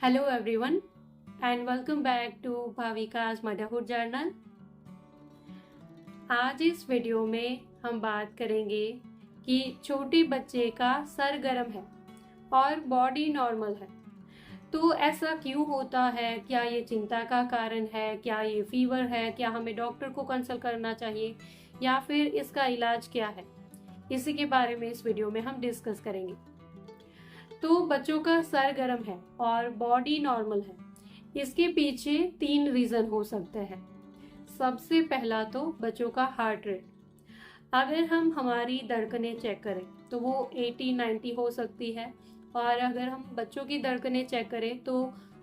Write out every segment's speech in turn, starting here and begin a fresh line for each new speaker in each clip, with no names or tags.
Hello everyone and welcome back to Bhavika's motherhood journal. आज इस video में हम बात करेंगे कि छोटे बच्चे का सर गर्म है और बॉडी नॉर्मल है, तो ऐसा क्यों होता है? क्या ये चिंता का कारण है? क्या ये फीवर है? क्या हमें डॉक्टर को कंसल्ट करना चाहिए या फिर इसका इलाज क्या है? इसी के बारे में इस वीडियो में हम डिस्कस करेंगे। तो बच्चों का सर गर्म है और बॉडी नॉर्मल है, इसके पीछे 3 रीज़न हो सकते हैं। सबसे पहला तो बच्चों का हार्ट रेट। अगर हम हमारी धड़कनें चेक करें तो वो 80-90 हो सकती है, और अगर हम बच्चों की धड़कनें चेक करें तो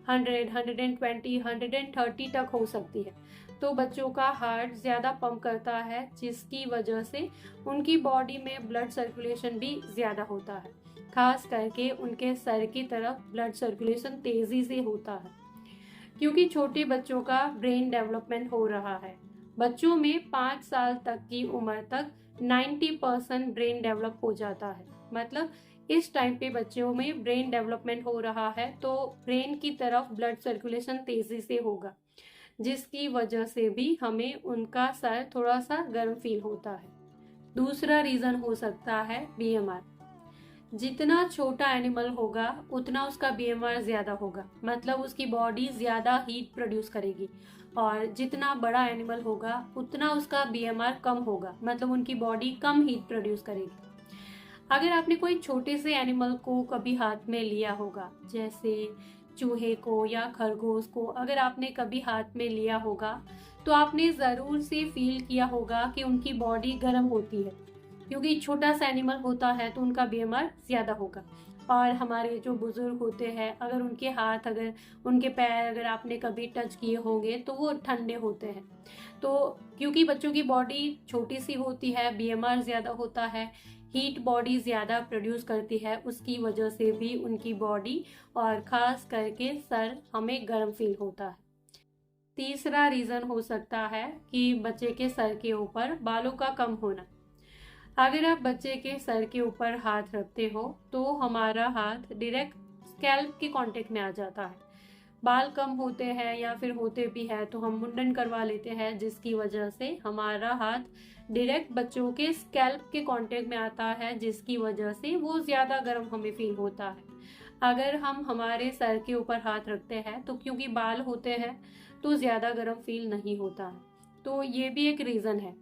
100, 120, 130 तक हो सकती है। तो बच्चों का हार्ट ज़्यादा पंप करता है, जिसकी वजह से उनकी बॉडी में ब्लड सर्कुलेशन भी ज़्यादा होता है। खास करके उनके सर की तरफ ब्लड सर्कुलेशन तेज़ी से होता है, क्योंकि छोटे बच्चों का ब्रेन डेवलपमेंट हो रहा है। बच्चों में 5 साल तक की उम्र तक 90% ब्रेन डेवलप हो जाता है। मतलब इस टाइम पे बच्चों में ब्रेन डेवलपमेंट हो रहा है, तो ब्रेन की तरफ ब्लड सर्कुलेशन तेज़ी से होगा, जिसकी वजह से भी हमें उनका सर थोड़ा सा गर्म फील होता है। दूसरा रीज़न हो सकता है बीएमआर। जितना छोटा एनिमल होगा उतना उसका बीएमआर ज़्यादा होगा, मतलब उसकी बॉडी ज़्यादा हीट प्रोड्यूस करेगी, और जितना बड़ा एनिमल होगा उतना उसका बीएमआर कम होगा, मतलब उनकी बॉडी कम हीट प्रोड्यूस करेगी। अगर आपने कोई छोटे से एनिमल को कभी हाथ में लिया होगा, जैसे चूहे को या खरगोश को अगर आपने कभी हाथ में लिया होगा, तो आपने ज़रूर से फील किया होगा कि उनकी बॉडी गर्म होती है, क्योंकि छोटा सा एनिमल होता है तो उनका बीएमआर ज़्यादा होगा। और हमारे जो बुज़ुर्ग होते हैं, अगर उनके हाथ, अगर उनके पैर अगर आपने कभी टच किए होंगे तो वो ठंडे होते हैं। तो क्योंकि बच्चों की बॉडी छोटी सी होती है, बीएमआर ज़्यादा होता है, हीट बॉडी ज़्यादा प्रोड्यूस करती है, उसकी वजह से भी उनकी बॉडी और ख़ास करके सर हमें गर्म फील होता है। तीसरा रीज़न हो सकता है कि बच्चे के सर के ऊपर बालों का कम होना। अगर आप बच्चे के सर के ऊपर हाथ रखते हो तो हमारा हाथ डायरेक्ट स्कैल्प के कांटेक्ट में आ जाता है। बाल कम होते हैं या फिर होते भी है तो हम मुंडन करवा लेते हैं, जिसकी वजह से हमारा हाथ डायरेक्ट बच्चों के स्कैल्प के कांटेक्ट में आता है, जिसकी वजह से वो ज़्यादा गर्म हमें फील होता है। अगर हम हमारे सर के ऊपर हाथ रखते हैं तो क्योंकि बाल होते हैं तो ज़्यादा गर्म फील नहीं होता है। तो ये भी एक रीज़न है।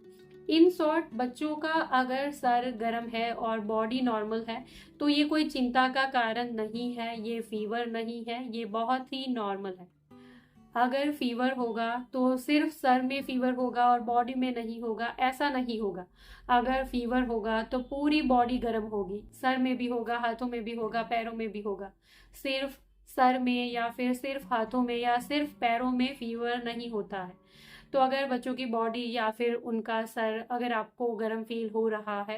इन शॉर्ट, बच्चों का अगर सर गर्म है और बॉडी नॉर्मल है तो ये कोई चिंता का कारण नहीं है, ये फीवर नहीं है, ये बहुत ही नॉर्मल है। अगर फीवर होगा तो सिर्फ सर में फीवर होगा और बॉडी में नहीं होगा, ऐसा नहीं होगा। अगर फीवर होगा तो पूरी बॉडी गर्म होगी, सर में भी होगा, हाथों में भी होगा, पैरों में भी होगा। सिर्फ सर में या फिर सिर्फ हाथों में या सिर्फ पैरों में फीवर नहीं होता है। तो अगर बच्चों की बॉडी या फिर उनका सर अगर आपको गर्म फील हो रहा है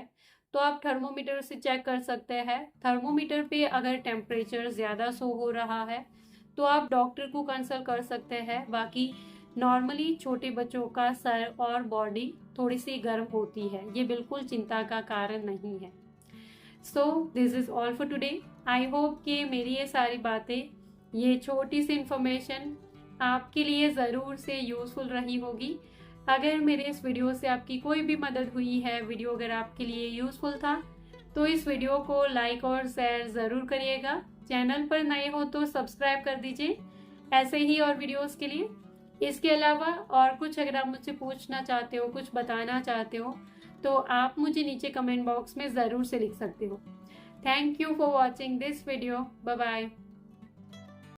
तो आप थर्मोमीटर से चेक कर सकते हैं। थर्मोमीटर पे अगर टेम्परेचर ज़्यादा शो हो रहा है तो आप डॉक्टर को कंसल्ट कर सकते हैं। बाकी नॉर्मली छोटे बच्चों का सर और बॉडी थोड़ी सी गर्म होती है, ये बिल्कुल चिंता का कारण नहीं है। So this is all for today. I hope कि मेरी ये सारी बातें, ये छोटी सी इन्फॉर्मेशन आपके लिए ज़रूर से यूज़फुल रही होगी। अगर मेरे इस वीडियो से आपकी कोई भी मदद हुई है, वीडियो अगर आपके लिए यूज़फुल था, तो इस वीडियो को लाइक और शेयर ज़रूर करिएगा। चैनल पर नए हो तो सब्सक्राइब कर दीजिए ऐसे ही और वीडियोस के लिए। इसके अलावा और कुछ अगर आप मुझसे पूछना चाहते हो, कुछ बताना चाहते हो, तो आप मुझे नीचे कमेंट बॉक्स में ज़रूर से लिख सकते हो। Thank you for watching this video. Bye bye.